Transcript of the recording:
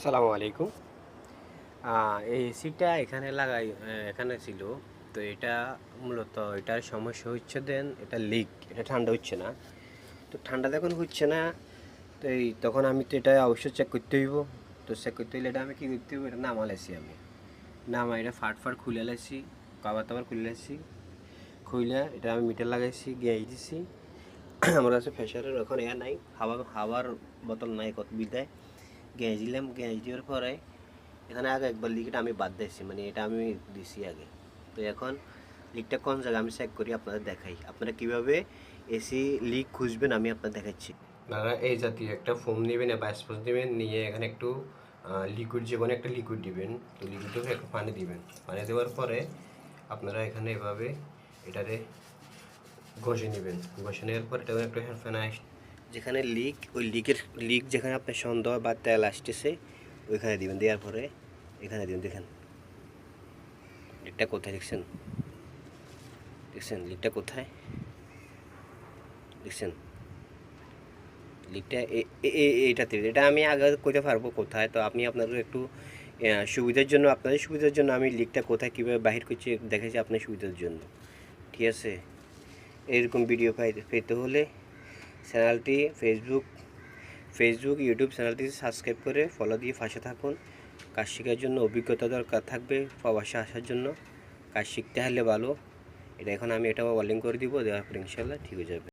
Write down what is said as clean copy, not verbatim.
সালামু আলাইকুম। এই এসিটা এখানে লাগাই এখানে ছিল। তো এটা মূলত এটার সমস্যা হচ্ছে এটা লিক, এটা ঠান্ডা হচ্ছে না। তো ঠান্ডা যখন হচ্ছে না, তো তখন আমি তো এটা অবশ্যই চেক করতে হইব। তো চেক করতে হইলে এটা আমি কী করতে হইব, এটা নামালাইছি আমি। এটা ফাট ফাট খুলে লাইছি, কভার টাভার খুলে লাইছি। খুলে এটা আমি মিটার লাগাইছি, গিয়ে দিছি। আমার কাছে প্রেশারের এখন নাই, হাওয়ার বোতল নাই কত বিদায়। গ্যাস দিলাম, গ্যাস দেওয়ার পরে এখানে আগে একবার লিকটা আমি বাদ দিয়েছি, মানে এটা আমি দিছি আগে। তো এখন লিকটা কোন জায়গায় আমি চেক করি, আপনাদের দেখাই। আপনারা কীভাবে এসি লিক খুঁজবেন আমি আপনাদের দেখাচ্ছি। আপনারা এই জাতীয় একটা ফোম নেবেন বা স্পঞ্জ নেবেন, নিয়ে এখানে একটু লিকুইড, যে কোনো একটা লিকুইড দিবেন। তো লিকুইডে একটু পানি দিবেন। পানি দেওয়ার পরে আপনারা এখানে এভাবে এটারে ঘষে নেবেন। ঘষে নেওয়ার পর এটা একটু ফেনা, যেখানে ওই লিক যেখানে আপনার সন্দেহ বা তেল আসতেছে ওইখানে দিবেন। দেওয়ার পরে এখানে দিবেন। দেখেন লিকটা কোথায়, দেখছেন লিকটা কোথায়, দেখছেন লিকটা এইটাতে। এটা আমি আগে করতে পারবো কোথায়, তো আপনি আপনাদের একটু সুবিধার জন্য, আপনাদের সুবিধার জন্য আমি লিকটা কোথায় কীভাবে বাহির করছি দেখেছি আপনার সুবিধার জন্য। ঠিক আছে, এরকম ভিডিও পেতে হলে চ্যানেলটি ফেসবুক ইউটিউব চ্যানেলটি সাবস্ক্রাইব করে ফলো দিয়ে পাশে থাকুন। কাজ শেখার জন্য অভিজ্ঞতা দরকার থাকবে, প্রবাসে আসার জন্য কাজ শিখতে হলে ভালো। এটা এখন আমি এটা ওয়ার্লিং করে দিব, দেওয়ার পর ইনশাল্লাহ ঠিক হয়ে যাবে।